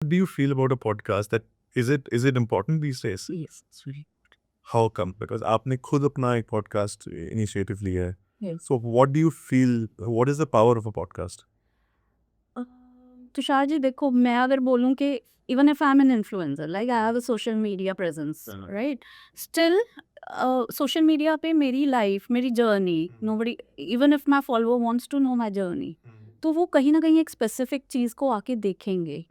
What do you feel about a podcast? That is it important these days? Yes, it's really. How come? Because आपने खुद अपना एक podcast initiative लिया है. Yes. So what do you feel? What is the power of a podcast? Tushar ji देखो, मैं अगर बोलूँ कि even if I'm an influencer, like I have a social media presence, right? Still, social media पे मेरी life, मेरी journey, nobody, even if my follower wants to know my journey, तो वो कहीं ना कहीं एक specific चीज़ को आके देखेंगे.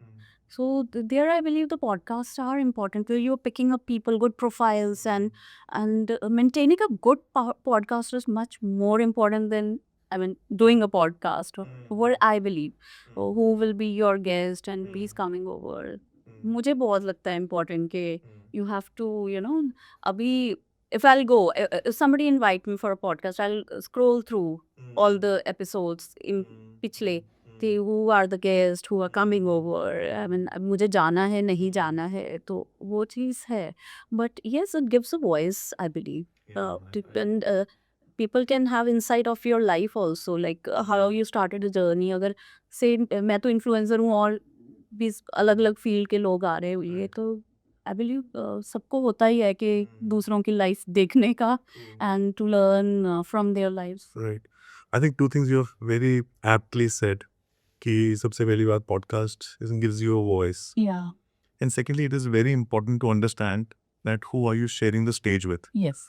So there, I believe the podcasts are important. Where you're picking up people, good profiles, and maintaining a good podcast is much more important than, I mean, doing a podcast. What I believe, who will be your guest and he's coming over. मुझे बहुत लगता है important कि you have to, अभी if I'll go, if somebody invite me for a podcast, I'll scroll through all the episodes in पिछले थे, who are the guests who are coming over. I mean, अब मुझे जाना है नहीं जाना है, तो वो चीज़ है. But yes, it gives a voice, I believe. Depend people can have insight of your life also, like how you started a journey. अगर से मैं तो influencer हूँ और 20 अलग अलग फील्ड के लोग आ रहे हैं, ये तो आई बिलीव सबको होता ही है कि दूसरों की लाइफ देखने का and to learn from their lives. Right. I think two things you have very aptly said. कि सबसे पहली बात podcast gives you a voice. या And secondly, it is very important to understand that who are you sharing the stage with. Yes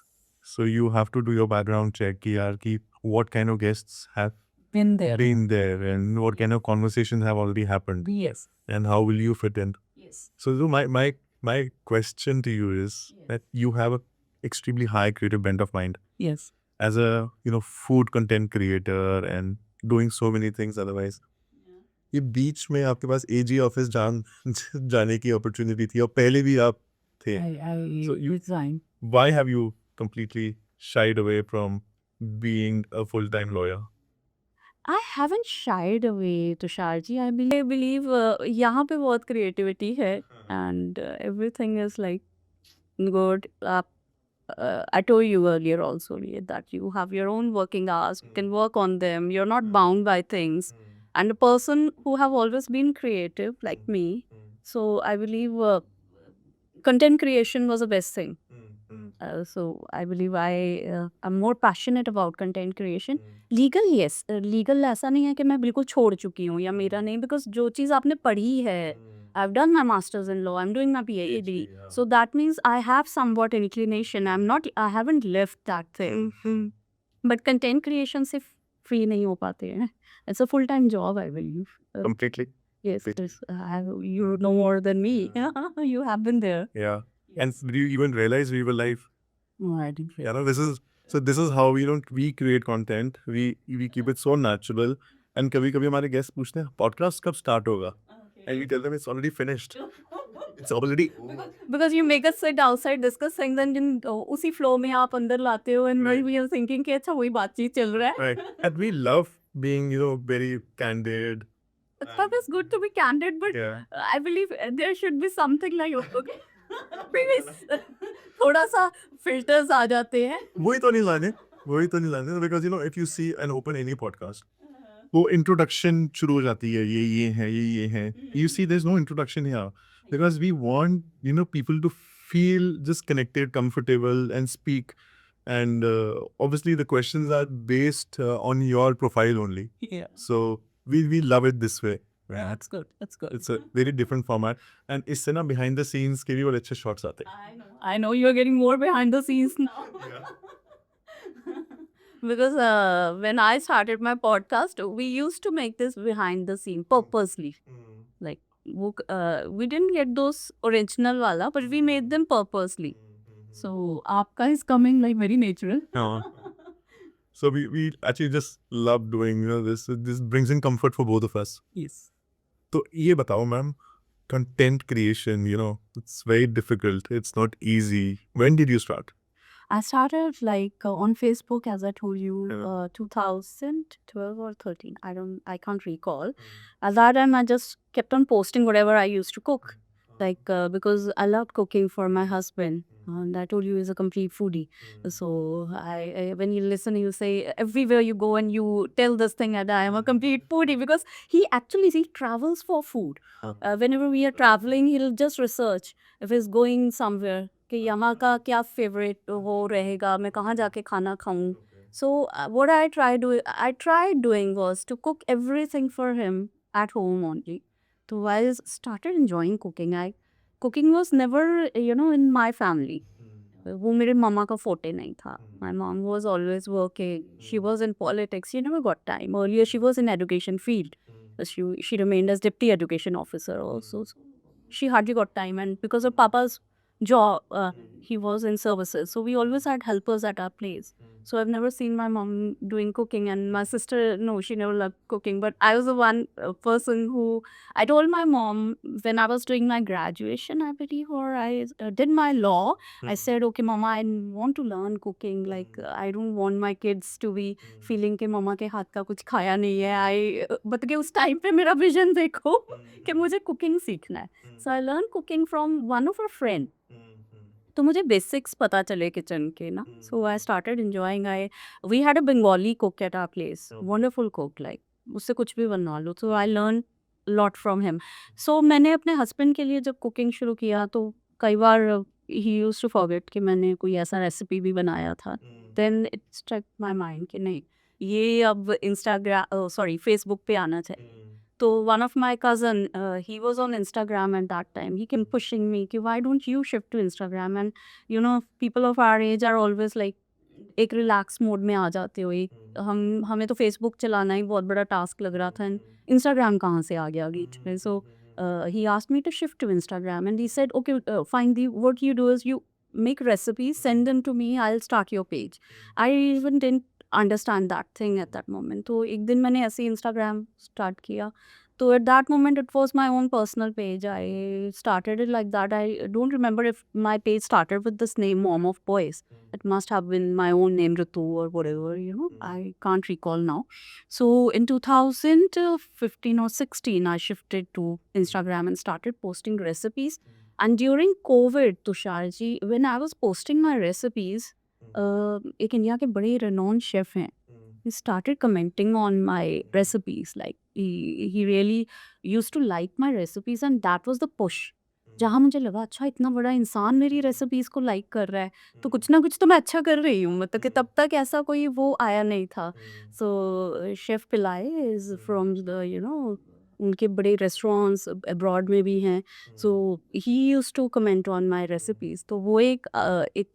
So you have to do your background check कि यार कि what kind of guests have been there. been there and what kind of conversations have already happened yes and how will you fit in. Yes So my question to you is that you have a extremely high creative bent of mind yes as a food content creator and doing so many things otherwise. ये बीच में आपके पास AG office जाने की opportunity थी और पहले भी आप थे. आई So you- resign. Why have you completely shied away from being a full-time lawyer? I haven't shied away, Tushar ji. I believe यहाँ पे बहुत creativity है and everything is like good. I told you earlier also that you have your own working hours. You can work on them. You're not bound by things. And a person who have always been creative like me, so I believe content creation was the best thing. So I believe I'm more passionate about content creation. Legal, yes. Legal ऐसा नहीं है कि मैं बिल्कुल छोड़ चुकी हूँ या मेरा नहीं, because जो चीज़ आपने पढ़ी है, I've done my master's in law, I'm doing my PhD. So that means I have somewhat inclination. I haven't left that thing. But content creation से free नहीं हो paate हैं. It's a full-time job, I believe. Completely. Yes, Completely. you know more than me. You have been there. Yeah. And do you even realize we were live? No, I didn't. Yeah, no, this is how we create content. We keep it so natural. And कभी-कभी हमारे guests पूछते हैं podcast कब start होगा? And we tell them it's already finished. It's already Because you make us sit outside discussing, then उसी flow में आप अंदर लाते हो, and we are thinking कि अच्छा वही बातचीत चल रहा है. right. And we love being very candid. That is good to be candid, but Yeah. I believe there should be something like okay. Please, थोड़ा सा filters आ जाते हैं. वही तो नहीं लाने because if you see and open any podcast वो introduction शुरू हो जाती है ये है ये है. You see there's no introduction here because we want people to feel just connected, comfortable and speak. And obviously the questions are based on your profile only. Yeah. So we love it this way. Yeah, that's good. That's good. It's a very different format. And इससे ना behind the scenes के भी बड़े अच्छे shots आते हैं. I know you're getting more behind the scenes now. Because when I started my podcast, we used to make this behind the scene purposely. Like we didn't get those original wala, but we made them purposely. So aapka is coming like very natural. Yeah. So we actually just love doing this. This brings in comfort for both of us. Yes. तो ये बताओ ma'am, content creation, it's very difficult. It's not easy. When did you start? I started like on Facebook, as I told you, Yeah. 2012 or 13. I can't recall. At that time, I just kept on posting whatever I used to cook, like because I loved cooking for my husband. And I told you he's a complete foodie. So when you listen, you say everywhere you go and you tell this thing that I am a complete foodie because he travels for food. Whenever we are traveling, he'll just research if he's going somewhere कि यहाँ का क्या favorite वो रहेगा, मैं कहाँ जाके खाना खाऊं. So what I tried doing was to cook everything for him at home only. So I started enjoying cooking. Cooking was never, in my family. वो मेरे मामा का forte नहीं था. My mom was always working. She was in politics. She never got time. Earlier, she was in education field. She remained as deputy education officer also. So she hardly got time. And because of Papa's job, he was in services. So we always had helpers at our place. So I've never seen my mom doing cooking. And my sister, no, she never loved cooking. But I was the one person who I told my mom when I was doing my graduation, I believe, or I did my law. I said, okay, Mama, I want to learn cooking. Like, I don't want my kids to be feeling कि मम्मा के हाथ का कुछ खाया नहीं है. मतलब कि उस टाइम पे मेरा विजन देखो कि मुझे कुकिंग सीखना है. So I learned cooking from one of a friend. तो मुझे बेसिक्स पता चले किचन के ना. So I started enjoying. We had a Bengali cook at our place. Wonderful cook, like उससे कुछ भी बनवा लो. So I learned lot from him. So मैंने अपने हस्बैंड के लिए जब कुकिंग शुरू किया तो कई बार he used to forget कि मैंने कोई ऐसा रेसिपी भी बनाया था. Then it struck my mind कि नहीं, ये अब फेसबुक पे आना चाहिए. So one of my cousin, he was on Instagram at that time. He kept pushing me कि why don't you shift to Instagram? And people of our age are always like एक relax mode में आ जाते हो. हमें तो Facebook चलाना ही बहुत बड़ा टास्क लग रहा था. इंस्टाग्राम कहाँ से आ गया बीच में. So he asked me to shift to Instagram and he said, okay, fine, what you do is you make recipes, send them to me, I'll start your page. I even didn't understand that thing at that moment. तो एक दिन मैंने ऐसे Instagram start किया. So at that moment, it was my own personal page. I started it like that. I don't remember if my page started with this name, Mom of Boys. It must have been my own name, Ritu or whatever, I can't recall now. So in 2015 or 16, I shifted to Instagram and started posting recipes. And during COVID, Tusharji, when I was posting my recipes, एक India के बड़े renowned chef हैं. He started commenting on my recipes. Like he really used to like my recipes and that was the push. जहाँ मुझे लगा अच्छा इतना बड़ा इंसान मेरी रेसिपीज को लाइक कर रहा है तो कुछ ना कुछ तो मैं अच्छा कर रही हूँ. मतलब कि तब तक ऐसा कोई वो आया नहीं था. So chef Pillai is from the उनके बड़े रेस्टोरेंट्स अब्रॉड में भी हैं. So he use to comment on my recipes. तो वो एक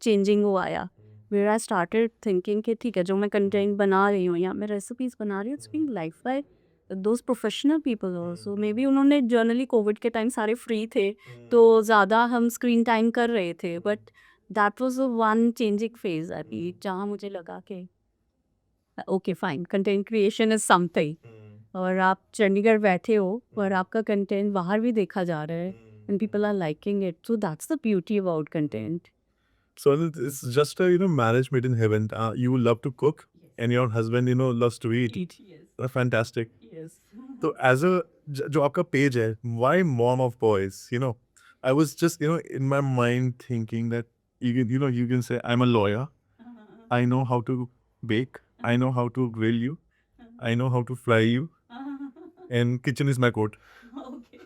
चेंजिंग वो आया where I started thinking कि ठीक है जो मैं कंटेंट बना रही हूँ या मैं रेसिपीज बना रही हूँ it's being like by those professional people also. Maybe उन्होंने जर्नली कोविड के टाइम सारे फ्री थे तो ज़्यादा हम स्क्रीन टाइम कर रहे थे. But that was one changing phase अभी जहाँ मुझे लगा कि okay fine content creation is something. और आप चंडीगढ़ बैठे हो और आपका कंटेंट बाहर भी देखा जा रहा है and people are liking it. So that's the beauty about content. So it's just a marriage made in heaven. You love to cook, and your husband loves to eat. Yes. Fantastic. Yes. So as a जो आपका page है, why Mom of Boys? I was just in my mind thinking that you can say I'm a lawyer. I know how to bake. I know how to grill you. I know how to fry you. And kitchen is my coat. Okay.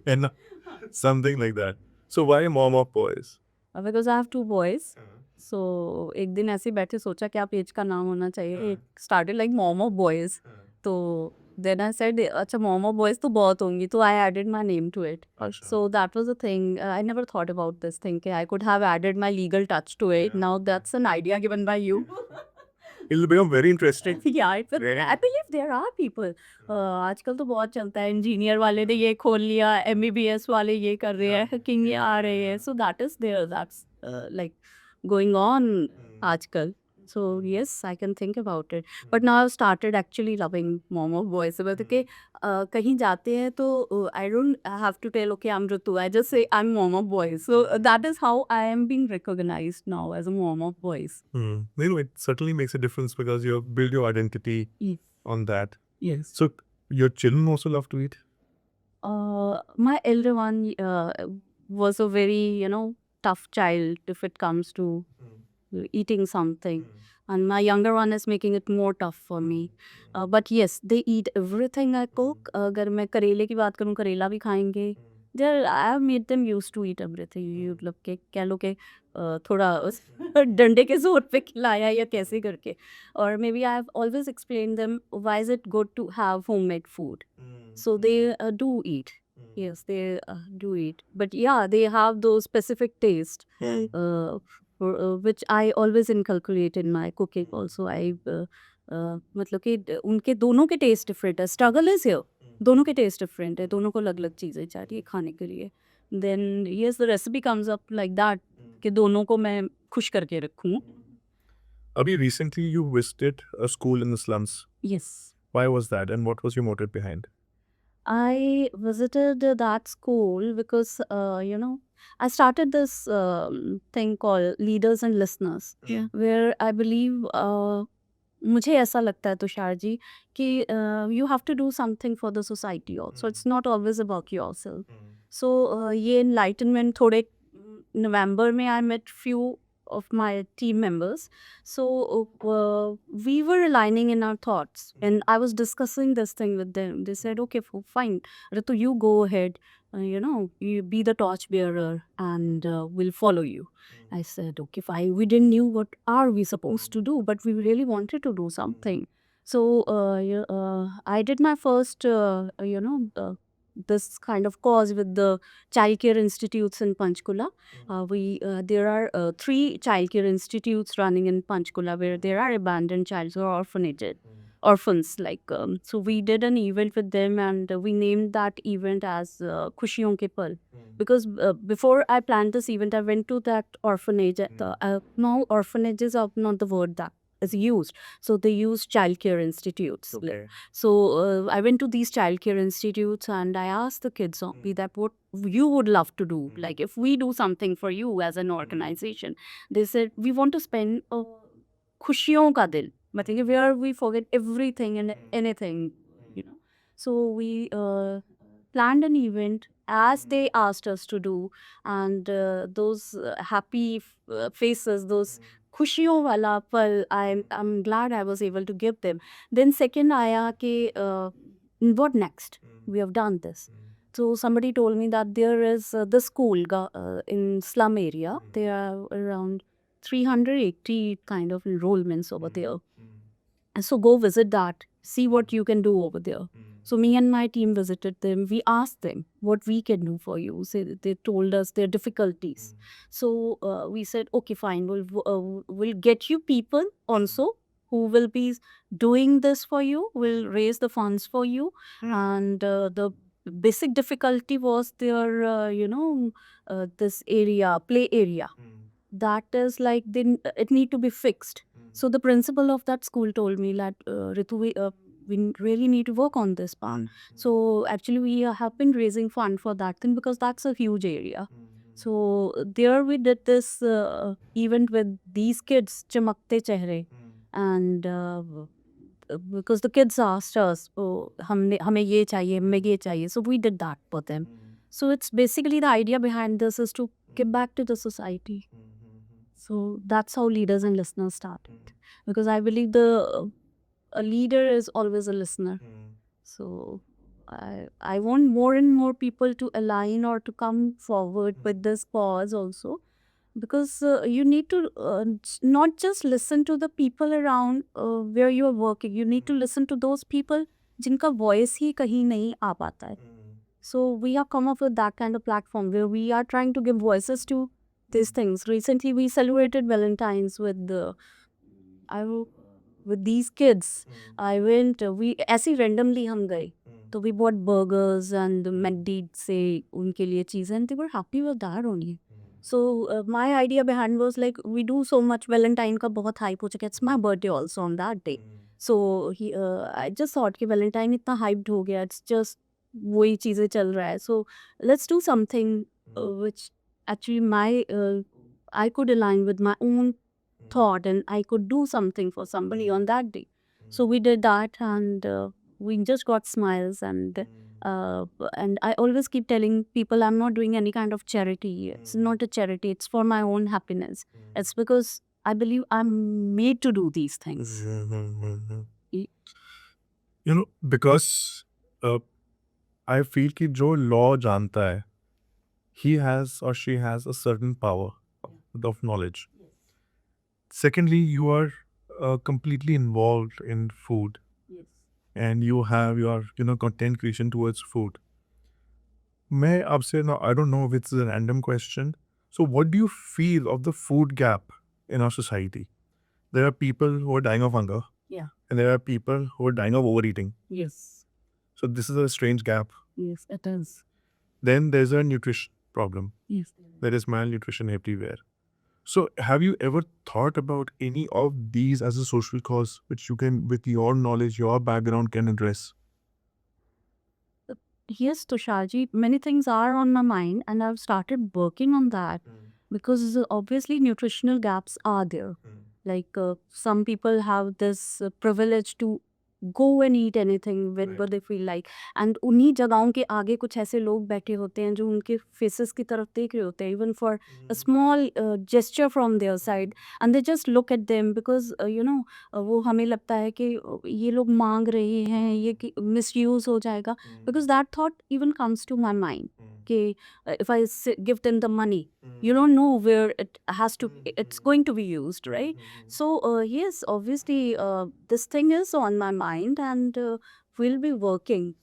And something like that. So why Mom of Boys? Because I have two boys. So एक दिन ऐसे ही बैठे सोचा क्या page का नाम होना चाहिए. एक started like mom of boys. तो देन आई सेड अच्छा मॉम ऑफ बॉयज तो बहुत होंगी तो I added my name to it. So that was a thing I never thought about this thing कि I could have added my legal touch to it. Now that's an idea given by you. It'll become very interesting. I believe there are people. आजकल तो बहुत चलता है. Engineer वाले ने ये खोल लिया, MBBS वाले ये कर रहे हैं, हैकिंग ये आ रहे हैं. So that is there. That's like going on आजकल. So yes, I can think about it. But now I've started actually loving Mom of Boys. मतलब कि कहीं जाते हैं तो I don't have to tell okay I'm Ritu. I just say I'm Mom of Boys. So that is how I am being recognized now as a Mom of Boys. It certainly makes a difference because you have built your identity Yes. on that. Yes. So your children also love to eat? My elder one was a very, tough child if it comes to eating something. And my younger one is making it more tough for me. But yes, they eat everything I cook. अगर मैं करेले की बात करूँ, करेला भी खाएंगे. I have made them used to eat everything. You मतलब के कह लो कि थोड़ा डंडे के जोर पे खिलाया या कैसे करके. Or maybe I have always explained them why is it good to have homemade food. So they do eat. Yes, they do eat. But yeah, they have those specific taste. Which I always inculcate in my cooking also. मतलब कि उनके दोनों के taste different है. Struggle is here. दोनों के taste different है. दोनों को अलग अलग चीज़ें चाहिए खाने के लिए. Then yes the recipe comes up like that कि दोनों को मैं खुश करके रखूँ. Abhi, recently you visited a school in the slums. Yes. Why was that, and what was your motive behind? I visited that school because, I started this thing called Leaders and Listeners, where I believe, मुझे ऐसा लगता है तुषार जी कि you have to do something for the society also. It's not always about yourself. So ये enlightenment थोड़े November में I met few of my team members. So we were aligning in our thoughts, and I was discussing this thing with them. They said, okay, fine, Ritu, you go ahead, you be the torch bearer and we'll follow you. I said, okay, fine. We didn't knew what are we supposed to do, but we really wanted to do something. So I did my first, this kind of cause with the childcare institutes in Panchkula. There are 3 childcare institutes running in Panchkula where there are abandoned childs or orphans. So we did an event with them, and we named that event as Khushiyon Ke Pal. Because before I planned this event, I went to that orphanage. Now orphanages are not the word that is used. So they use childcare institutes. Okay. So I went to these childcare institutes and I asked the kids that what you would love to do. Like if we do something for you as an organization, they said we want to spend खुशियों का दिन. मतलब where we forget everything and anything, So we planned an event as they asked us to do, and those happy faces, those खुशियों वाला पल, I'm glad I was able to give them. Then second आया कि what next? We have done this. So somebody told me that there is the school in slum area. There are around 380 kind of enrollments over there. So go visit that, see what you can do over there. So me and my team visited them. We asked them what we can do for you. So they told us their difficulties. So we said, okay, fine, we'll get you people also who will be doing this for you. We'll raise the funds for you. And the basic difficulty was their, this area, play area. That is like it need to be fixed. So the principal of that school told me that Ritu, we really need to work on this part. So actually we have been raising fund for that thing because that's a huge area. So there we did this event with these kids, Chamakte Chehre, and because the kids asked us, oh, हमें ये चाहिए, हमें ये चाहिए. So we did that for them. So it's basically the idea behind this is to give back to the society. So that's how Leaders and Listeners started. Because I believe a leader is always a listener. So I want more and more people to align or to come forward with this cause also. Because you need to not just listen to the people around where you are working. You need to listen to those people जिनका voice ही कहीं नहीं आ पाता है. So we have come up with that kind of platform where we are trying to give voices to these things. Recently, we celebrated Valentine's with these kids. I went. We ऐसे randomly हम गए. So we bought burgers and McD से उनके लिए चीज़ें, and they were happy with that only. So my idea behind was like we do so much. Valentine का बहुत hype हो चुका है. It's my birthday also on that day. So I just thought कि Valentine इतना hyped हो गया. It's just वही चीज़ें चल रहा है. So let's do something which actually I could align with my own thought and I could do something for somebody on that day. So we did that, and we just got smiles, and And I always keep telling people I'm not doing any kind of charity. It's not a charity, it's for my own happiness. It's because I believe I'm made to do these things. Y- You know, because uh, I feel कि जो law जानता है, he has or she has a certain power of knowledge. Secondly, you are completely involved in food, and you have your content creation towards food. मैं आपसे now I don't know if it's a random question. So what do you feel of the food gap in our society? There are people who are dying of hunger, Yeah. and there are people who are dying of overeating. Yes. So this is a strange gap. Yes, it is. Then there's a nutrition problem. Yes. There is malnutrition everywhere. So have you ever thought about any of these as a social cause which you can, with your knowledge, your background, can address? Yes, Tusharji, many things are on my mind, and I've started working on that because obviously nutritional gaps are there. Like some people have this privilege to go and eat anything whenever they feel like, and उन्हीं जगहों के आगे कुछ ऐसे लोग बैठे होते हैं जो उनके faces की तरफ देख रहे होते हैं, even for a small gesture from their side, and they just look at them because वो हमें लगता है कि ये लोग मांग रहे हैं, ये misuse हो जाएगा, because that thought even comes to my mind कि if I give them the money, you don't know where it's going to be used, right? So yes, obviously this thing is on my mind, and we'll be working.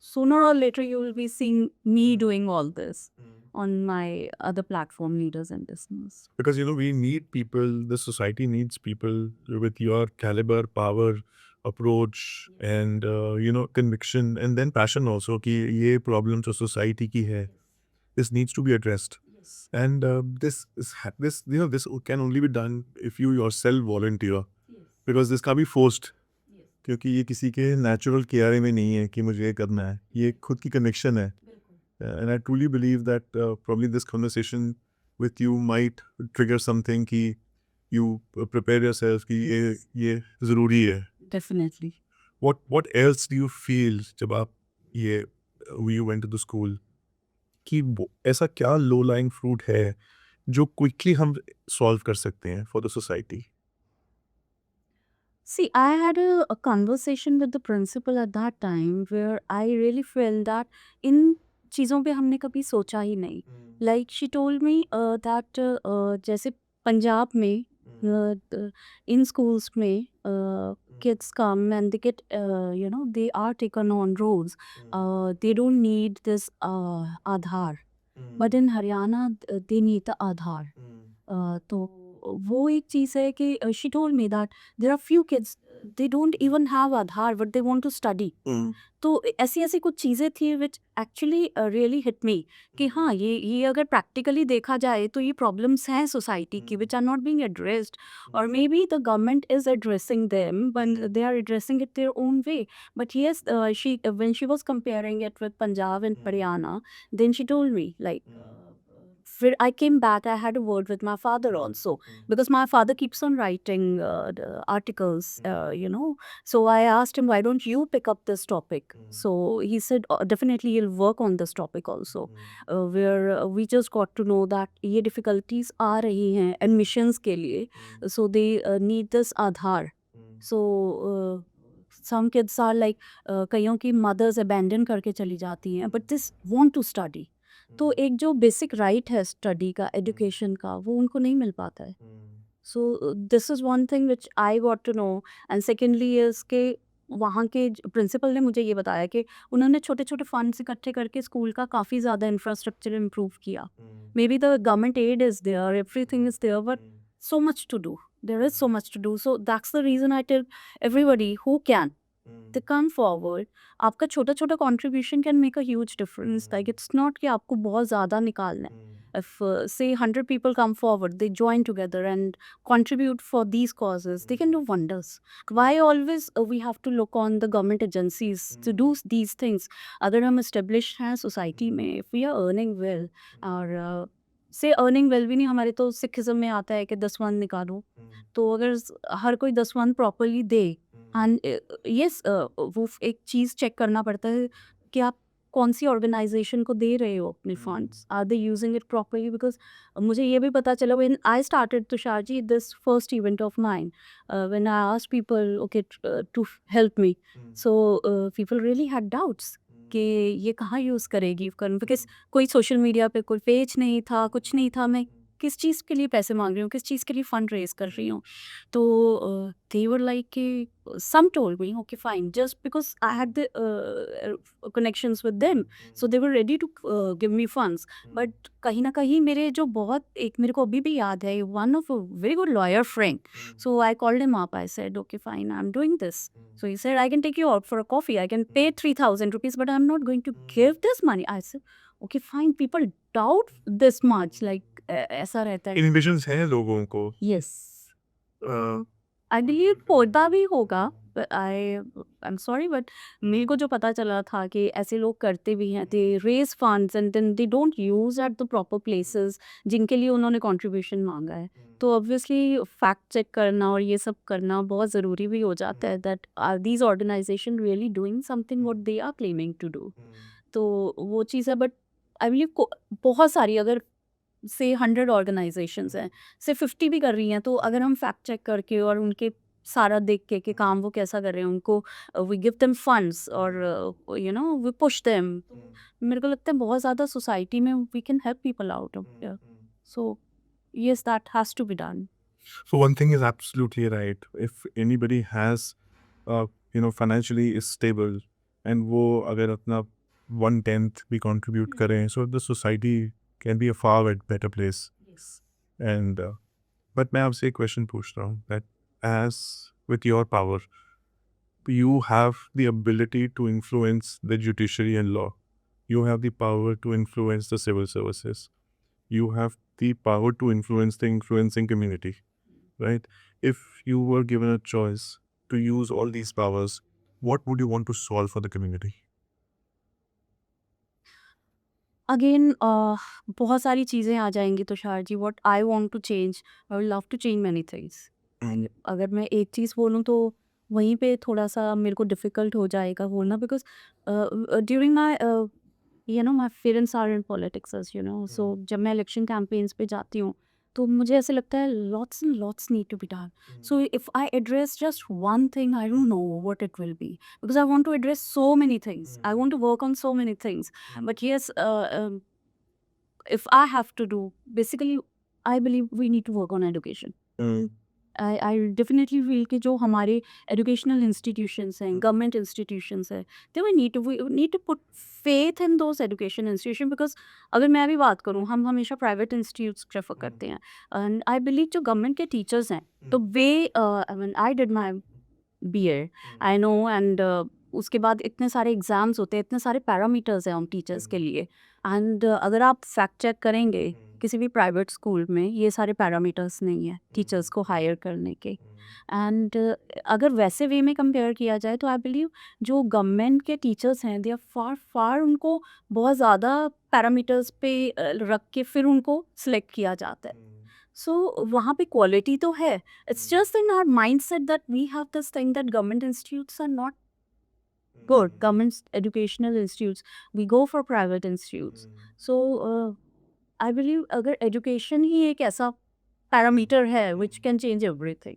Sooner or later you will be seeing me doing all this on my other platform, Leaders and Listeners. Because we need people, the society needs people with your caliber, power, approach, and conviction, and then passion also कि ये problem जो society की है, this needs to be addressed. Yes. And this can only be done if you yourself volunteer, because this can't be forced. क्योंकि ये किसी के natural care में नहीं है कि मुझे ये करना है, ये खुद की connection है. And I truly believe that probably this conversation with you might trigger something कि you prepare yourself कि ये ज़रूरी है. Definitely. What else do you feel जब आप ये you went to the school कि ऐसा क्या low lying fruit है जो quickly हम solve कर सकते हैं for the society? See, I had a conversation with the principal at that time where I really felt that in चीज़ों पे हमने कभी सोचा ही नहीं. Like she told me that जैसे पंजाब में in schools में kids come and they get they are taken on roads. They don't need this Aadhaar, but in Haryana they need the Aadhaar. तो वो एक चीज़ है कि she told me that there are few kids they don't even have Aadhaar but they want to study. तो ऐसी कुछ चीज़ें थी which actually really hit me कि हाँ ये अगर प्रैक्टिकली देखा जाए तो ये प्रॉब्लम्स हैं सोसाइटी की which are not being addressed, और maybe the government is addressing them but they are addressing it their own way. But yes she when she was comparing it with Punjab and Haryana then she told me like फिर I came back, I had a word with my father also, because my father keeps on writing the articles, So I asked him, why don't you pick up this topic? So he said, definitely he'll work on this topic also, where we just got to know that ये difficulties आ रही हैं admissions के लिए, so they need this Aadhaar. So some kids are like कईयों की mothers abandon करके चली जाती हैं, but this want to study. तो एक जो बेसिक राइट है स्टडी का, एजुकेशन का, वो उनको नहीं मिल पाता है. So this is one thing which I got to know. And secondly is के वहाँ के प्रिंसिपल ने मुझे ये बताया कि उन्होंने छोटे छोटे फंड्स इकट्ठे करके स्कूल का काफ़ी ज़्यादा इंफ्रास्ट्रक्चर इम्प्रूव किया. Maybe the government aid is there, everything is there, but so much to do. There is so much to do. So that's the reason I tell everybody who can, they come forward. आपका छोटा छोटा contribution can make a huge difference. Like it's not कि आपको बहुत ज़्यादा निकालना है. If say 100 people come forward, they join together and contribute for these causes, they can do wonders. Why always we have to look on the government agencies to do these things? अगर हम established हैं society में, if we are earning well, और से earning well भी नहीं, हमारे तो सिखिज्म में आता है कि 10 निकालो. तो अगर हर कोई 10 प्रॉपरली दे, एंड यस वो एक चीज़ चेक करना पड़ता है कि आप कौन सी ऑर्गेनाइजेशन को दे रहे हो अपने funds, are they using it properly, because मुझे ये भी पता चला when I started Tushar ji this first event of mine, when I asked people okay to help me, so people really had doubts कि ये कहाँ यूज़ करेगी, बिकॉज कोई सोशल मीडिया पे कोई पेज नहीं था, कुछ नहीं था, मैं किस चीज़ के लिए पैसे मांग रही हूँ, किस चीज़ के लिए फंड रेज कर रही हूँ. तो they were like कि some told me okay fine, just because I had the connections with them, so they were ready to give me funds. But कहीं ना कहीं मेरे जो बहुत एक मेरे को अभी भी याद है, one of a very good lawyer friend, so I called him up, I said okay fine, I'm doing this. So he said I can take you out for a coffee, I can pay 3,000 rupees, but I'm not going to give this money. I said okay fine, people doubt this much, like ऐसा रहता है. इन्विजन्स हैं लोगों को. Yes. uh, I believe होता भी होगा, I am sorry, but मेरे को जो पता चला था कि ऐसे लोग करते भी हैं, they raise funds and then they don't use at the proper places जिनके लिए उन्होंने कंट्रीब्यूशन मांगा है. तो ऑब्वियसली फैक्ट चेक करना और ये सब करना बहुत ज़रूरी भी हो जाता है, that are these organisation really doing something what they are claiming to do. तो वो चीज़ है, बट आई बिलीव बहुत सारी, अगर से 100 ऑर्गेनाइजेशंस हैं, से 50 भी कर रही हैं, तो अगर हम फैक्ट चेक करके और उनके सारा देख के कि काम वो कैसा कर रहे हैं, उनको वी गिव देम फंड्स और you know we push them, मेरे को लगता है बहुत ज़्यादा सोसाइटी में we can help people out of there. So yes, that has to be done. So one thing is absolutely right. If anybody has, financially is stable, and वो अगर अपना 1/10 भी contribute करें, so the society can be a far better place. Yes. And but मैं आपसे एक question पूछ रहा हूँ that as with your power, you have the ability to influence the judiciary and law. You have the power to influence the civil services. You have the power to influence the influencing community. Right? If you were given a choice to use all these powers, what would you want to solve for the community? Again बहुत सारी चीज़ें आ जाएंगी Tushar ji. What I want to change, I would love to change many things. And अगर मैं एक चीज़ बोलूँ तो वहीं पे थोड़ा सा मेरे को डिफ़िकल्ट हो जाएगा बोलना, because during my my parents are in politics, as you know. So जब मैं इलेक्शन कैंपेन्स पे जाती हूँ तो मुझे ऐसे लगता है lots and lots need to be done. So if I address just one thing, I don't know what it will be, because I want to address so many things. I want to work on so many things. But yes, if I have to do, basically, I believe we need to work on education. I definitely feel कि जो हमारे educational institutions हैं, government institutions हैं, we need to put faith in those education institutions, because अगर मैं भी बात करूँ, हम हमेशा private institutes prefer करते हैं, and I believe जो government के teachers हैं, तो वे I mean I did my BA, I know, and उसके बाद इतने सारे एग्ज़ाम्स होते हैं, इतने सारे पैरामीटर्स हैं हम टीचर्स के लिए, एंड अगर आप फैक्ट चेक करेंगे किसी भी प्राइवेट स्कूल में ये सारे पैरामीटर्स नहीं है टीचर्स को हायर करने के. एंड अगर वैसे वे में कंपेयर किया जाए तो आई बिलीव जो गवर्नमेंट के टीचर्स हैं, दे आर फार फार, उनको बहुत ज़्यादा पैरामीटर्स पे रख के फिर उनको सिलेक्ट किया जाता है. सो वहाँ पे क्वालिटी तो है, it's just in our mind set that we have this thing that government institutes are not good. Government educational institutes, we go for private institutes. So I believe अगर education ही एक ऐसा parameter है which can change everything.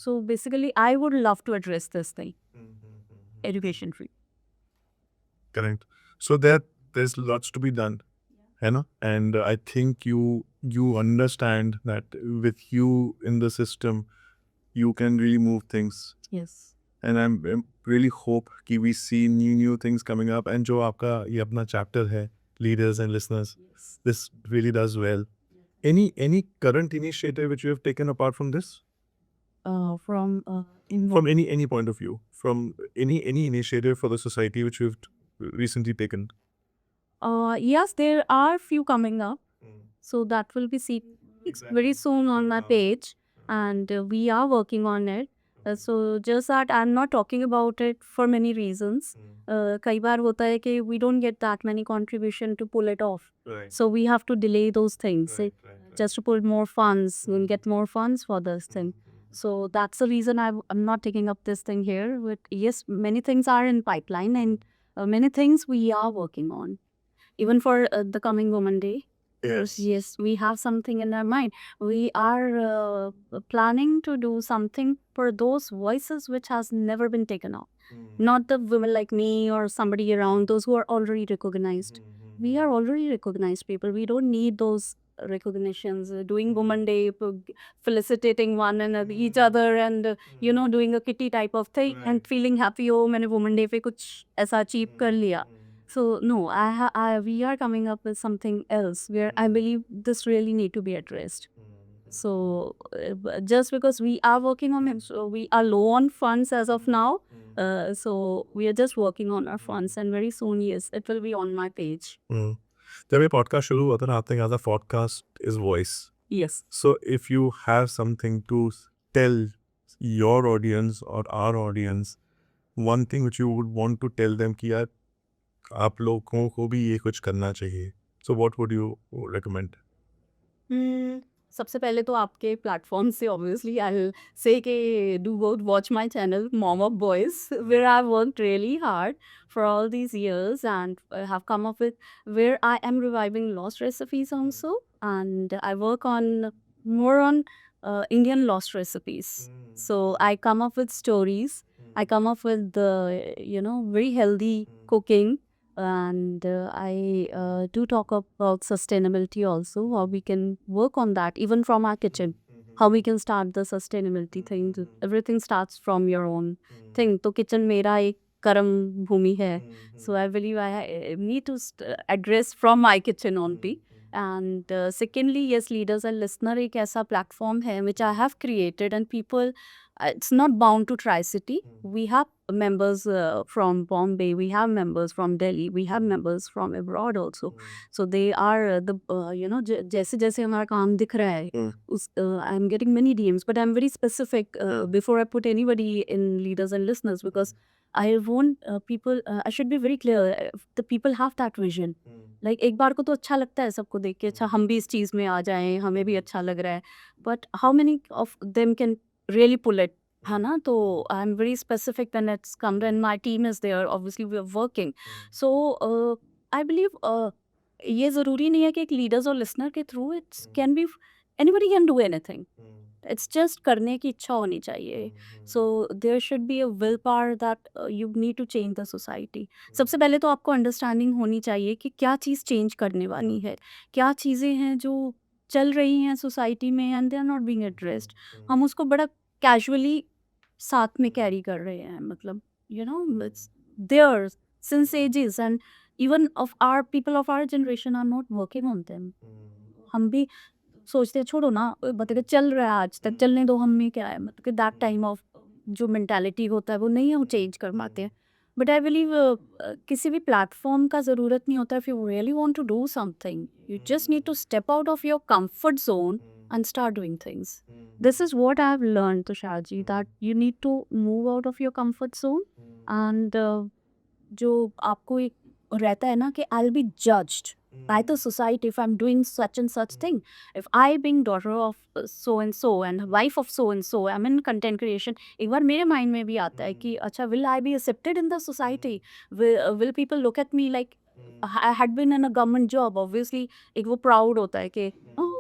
So basically I would love to address this thing, education free. Correct. So there's lots to be done, है ना? And I think you understand that with you in the system, you can really move things. Yes. And I'm really hope कि we see new things coming up. And जो आपका ये अपना chapter है, leaders and listeners, this really does well. Any current initiative which you have taken apart from this? From From any point of view, from any initiative for the society which you've recently taken? Yes, there are few coming up. So that will be seen very soon on my page, and we are working on it. So just that I'm not talking about it for many reasons. कई बार होता है कि we don't get that many contribution to pull it off. Right. So we have to delay those things just to pull more funds and get more funds for this thing. So that's the reason I'm not taking up this thing here. But yes, many things are in pipeline, and many things we are working on, even for the coming Women Day. Yes, we have something in our mind. We are planning to do something for those voices which has never been taken up. Not the women like me or somebody around, those who are already recognized. We are already recognized people. We don't need those recognitions. Doing Women Day, felicitating one and each other, and doing a kitty type of thing and feeling happy. Oh, मैंने Women Day पे कुछ ऐसा achieve कर लिया. So no, we are coming up with something else where I believe this really need to be addressed. So just because we are working on it, so we are low on funds as of now. So we are just working on our funds, and very soon, yes, it will be on my page. जब ये podcast शुरू हुआ था ना, I think as a podcast is voice. Yes. So if you have something to tell your audience or our audience, one thing which you would want to tell them कि यार आप लोगों को भी ये कुछ करना चाहिए. So what would you recommend? सबसे पहले तो आपके प्लेटफॉर्म से ऑब्वियसली आई विल से कि do go watch my channel Mom of Boys where I work really hard for all these years and have come up with where I am reviving lost recipes also, and I work on more on Indian lost recipes. So I come up with stories, I come up with the very healthy cooking, and I do talk about sustainability also, how we can work on that even from our kitchen, how we can start the sustainability thing. Everything starts from your own thing. तो kitchen मेरा एक कर्म भूमि है, so I believe I need to address from my kitchen only. And secondly, yes, Leaders and Listener एक ऐसा platform है which I have created, and people, it's not bound to Tri-City. We have members from Bombay, we have members from Delhi, we have members from abroad also. So they are the जैसे जैसे हमारा काम दिख रहा है, I'm getting many DMs, but I'm very specific before I put anybody in Leaders and Listeners, because I want people, I should be very clear, the people have that vision. Like एक बार को तो अच्छा लगता है सबको देख के, अच्छा हम भी इस चीज़ में आ जाएं, हमें भी अच्छा लग रहा है, but how many of them can really pull it, है ना? तो I'm very specific when it's come, and my team is there, obviously we are working. So I believe ये ज़रूरी नहीं है कि एक लीडर्स और लिसनर के through it's can be anybody can do anything. It's just करने की इच्छा होनी चाहिए. So there should be a willpower that you need to change the society. सबसे पहले तो आपको अंडरस्टैंडिंग होनी चाहिए कि क्या चीज़ चेंज करने वाली है, क्या चीज़ें हैं जो चल रही हैं सोसाइटी में and they are not being addressed. हम उसको बड़ा कैजुअली साथ में कैरी कर रहे हैं, मतलब it's there since ages, and even of our people of our generation are not working on them. हम भी सोचते हैं छोड़ो ना, मतलब चल रहा है आज तक, चलने दो, हम में क्या है, मतलब कि दैट टाइम ऑफ जो मेंटालिटी होता है वो नहीं हम चेंज कर पाते हैं. बट आई बिलीव किसी भी प्लेटफॉर्म का ज़रूरत नहीं होता. If you really want to do something, you just need to step out of your comfort zone and start doing things. This is what I have learned, Tushar ji, that you need to move out of your comfort zone. And जो आपको एक रहता है ना कि I'll be judged by the society if I'm doing such and such thing. If I being daughter of so and so and wife of so and so, I'm in content creation, एक बार मेरे mind में भी आता है कि अच्छा will I be accepted in the society? Will people look at me like I had been in a government job? Obviously एक वो proud होता है कि oh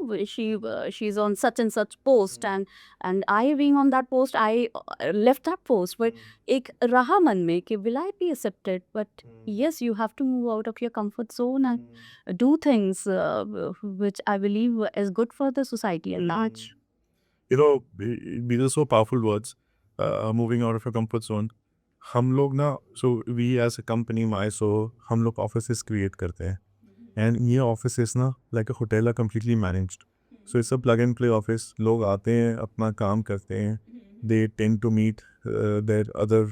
she's on such and such post, and I being on that post, I left that post, but एक रहा मन में कि will I be accepted? But yes, you have to move out of your comfort zone and do things which I believe is good for the society at large. You know, these are so powerful words, moving out of your comfort zone. हम लोग ना, so we as a company, MySo, हम लोग offices create करते हैं, and ये offices ना like a hotel are completely managed. So it's a plug and play office. लोग आते हैं, अपना काम करते हैं, they tend to meet their other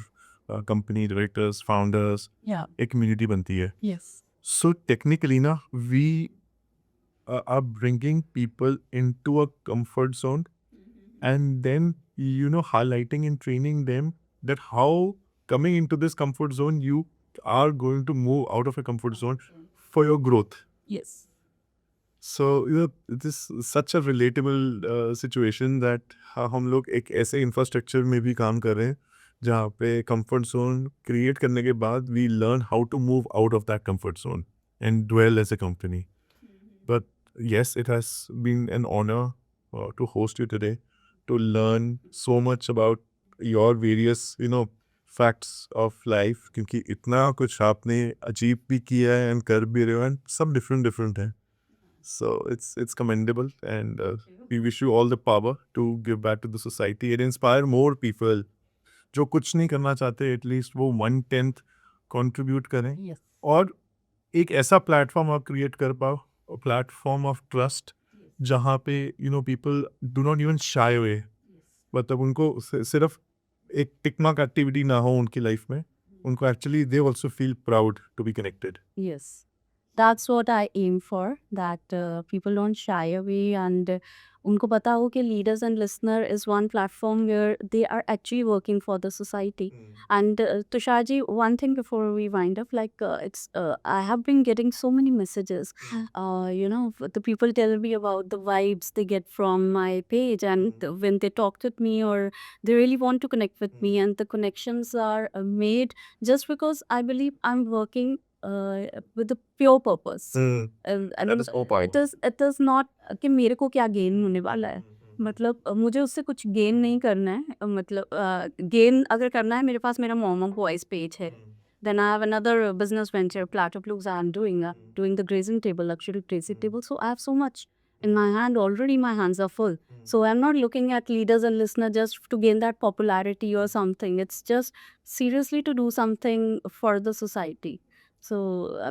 company directors, founders. Yeah. एक community बनती है. Yes. So technically ना, we are bringing people into a comfort zone, and then highlighting and training them that how coming into this comfort zone you are going to move out of a comfort zone for your growth. Yes. So it is such a relatable situation that हम लोग एक ऐसे infrastructure में भी काम कर रहे हैं जहाँ पे कंफर्ट जोन क्रिएट करने के बाद we learn how to move out of that comfort zone and dwell as a company. But yes, it has been an honor to host you today, to learn so much about your various, facts of life. क्योंकि इतना कुछ आपने अजीब भी किया है and कर भी रहे हो, and सब different है. So it's commendable, and we wish you all the power to give back to the society and inspire more people. जो कुछ नहीं करना चाहते, एटलीस्ट वो 1/10 कंट्रीब्यूट करें, Yes. और एक ऐसा प्लेटफॉर्म आप क्रिएट कर पाओ, प्लेटफॉर्म ऑफ ट्रस्ट, जहाँ पे people do not even shy away. मतलब उनको सिर्फ एक टिक मार्क एक्टिविटी ना हो उनकी लाइफ में, उनको actually they also feel proud to be connected. Yes, that's what I aim for, that people don't shy away, and उनको पता हो कि Leaders and Listener is one platform where they are actually working for the society. And Tushar ji, one thing before we wind up, like I have been getting so many messages. The people tell me about the vibes they get from my page, and when they talk with me, or they really want to connect with me, and the connections are made just because I believe I'm working with a pure purpose. I mean, it is not कि मेरे को क्या gain होने वाला है. मतलब मुझे उससे कुछ गेन नहीं करना है. मतलब गेन अगर करना है, मेरे पास मेरा मॉम वॉइस पेज है. Then I have another business venture, Platter Blues. I'm doing the grazing table, luxury grazing table. So I have so much in my hand already. My hands are full. So I'm not looking at Leaders and Listener just to gain that popularity or something. It's just seriously to do something for the society. So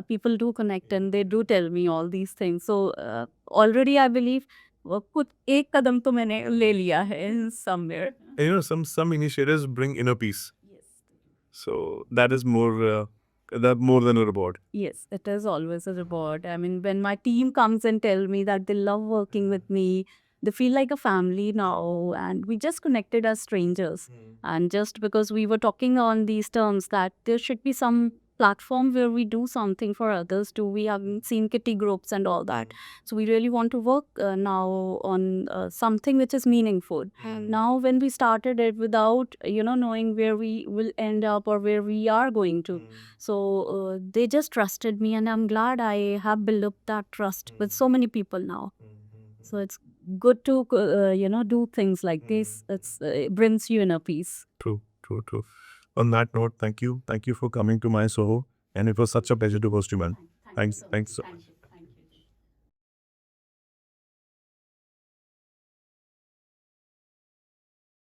people do connect, and they do tell me all these things. So already I believe वो कुछ एक कदम तो मैंने ले लिया है somewhere. And some initiatives bring inner peace. Yes. So that is more than a reward. Yes, it is always a reward. I mean, when my team comes and tell me that they love working with me, they feel like a family now, and we just connected as strangers. And just because we were talking on these terms that there should be some platform where we do something for others too. We haven't seen kitty groups and all that. So we really want to work now on something which is meaningful. Now, when we started it without, knowing where we will end up or where we are going to. So they just trusted me, and I'm glad I have built up that trust with so many people now. So it's good to, do things like this. It brings you inner peace. True. On that note, thank you for coming to my Soho, and it was such a pleasure to host you, man. Thanks.